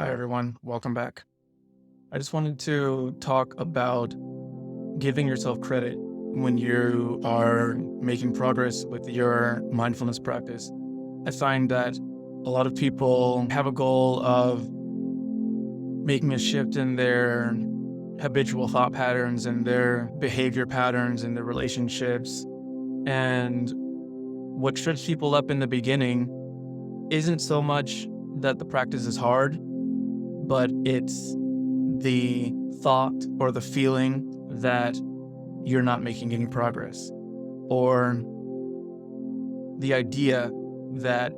Hi, everyone. Welcome back. I just wanted to talk about giving yourself credit when you are making progress with your mindfulness practice. I find that a lot of people have a goal of making a shift in their habitual thought patterns and their behavior patterns and their relationships. And what trips people up in the beginning isn't so much that the practice is hard, but it's the thought or the feeling that you're not making any progress, or the idea that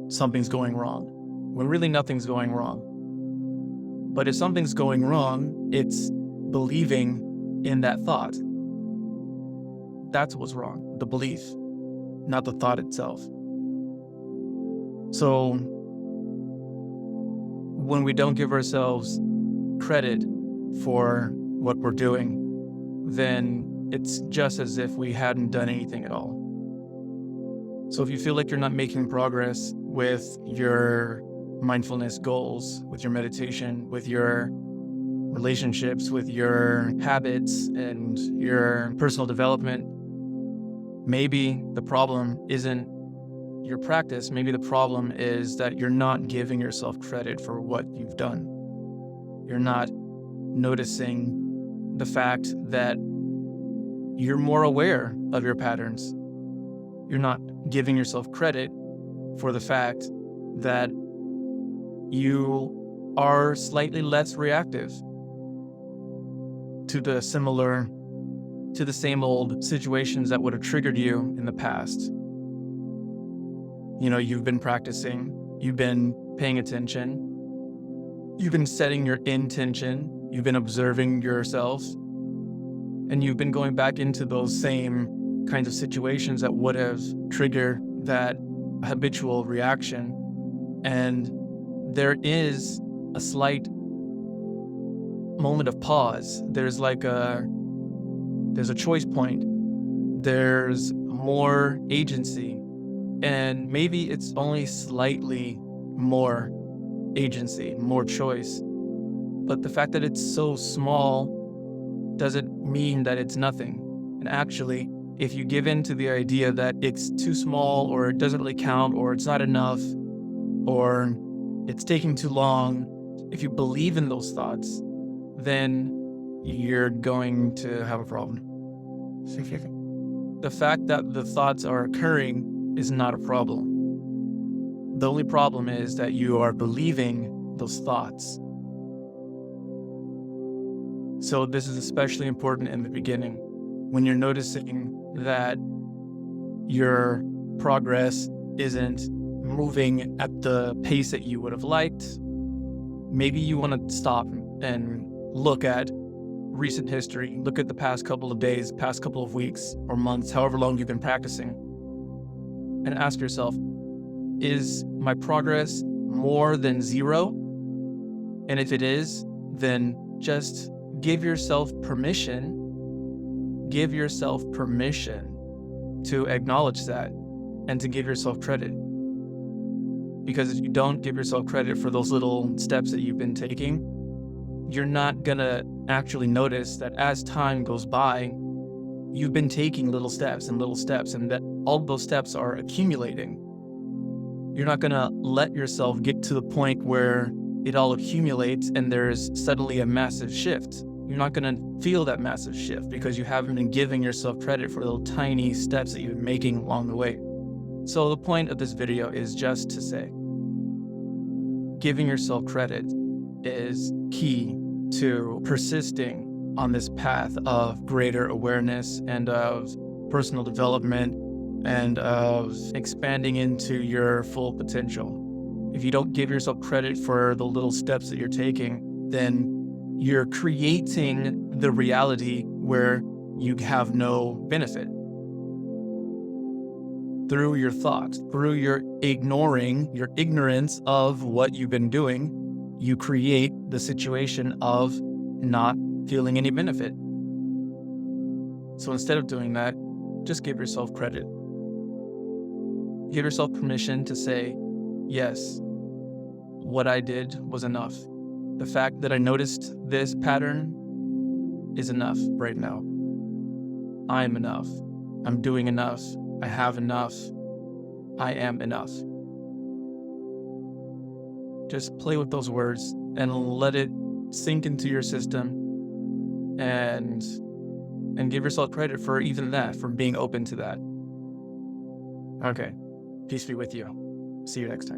something's going wrong, when really nothing's going wrong. But if something's going wrong, it's believing in that thought. That's what's wrong, the belief, not the thought itself. So when we don't give ourselves credit for what we're doing, then it's just as if we hadn't done anything at all. So if you feel like you're not making progress with your mindfulness goals, with your meditation, with your relationships, with your habits and your personal development, maybe the problem isn't your practice. Maybe the problem is that you're not giving yourself credit for what you've done. You're not noticing the fact that you're more aware of your patterns. You're not giving yourself credit for the fact that you are slightly less reactive to the same old situations that would have triggered you in the past. You've been practicing, you've been paying attention, you've been setting your intention, you've been observing yourself, and you've been going back into those same kinds of situations that would have triggered that habitual reaction. And there is a slight moment of pause. There's a choice point. There's more agency. And maybe it's only slightly more agency, more choice. But the fact that it's so small doesn't mean that it's nothing. And actually, if you give in to the idea that it's too small, or it doesn't really count, or it's not enough, or it's taking too long, if you believe in those thoughts, then you're going to have a problem. The fact that the thoughts are occurring is not a problem. The only problem is that you are believing those thoughts. So this is especially important in the beginning, when you're noticing that your progress isn't moving at the pace that you would have liked. Maybe you want to stop and look at recent history, look at the past couple of days, past couple of weeks or months, however long you've been practicing, and ask yourself, is my progress more than 0? And if it is, then just give yourself permission to acknowledge that and to give yourself credit. Because if you don't give yourself credit for those little steps that you've been taking, you're not gonna actually notice that as time goes by, you've been taking little steps, and that all those steps are accumulating. You're not gonna let yourself get to the point where it all accumulates and there's suddenly a massive shift. You're not gonna feel that massive shift because you haven't been giving yourself credit for little tiny steps that you've been making along the way. So the point of this video is just to say, giving yourself credit is key to persisting on this path of greater awareness and of personal development and of expanding into your full potential. If you don't give yourself credit for the little steps that you're taking, then you're creating the reality where you have no benefit. Through your thoughts, through your ignorance of what you've been doing, you create the situation of not feeling any benefit. So instead of doing that, just give yourself credit. Give yourself permission to say, yes, what I did was enough. The fact that I noticed this pattern is enough right now. I am enough. I'm doing enough. I have enough. I am enough. Just play with those words and let it sink into your system, and give yourself credit for even that, for being open to that. Okay. Peace be with you. See you next time.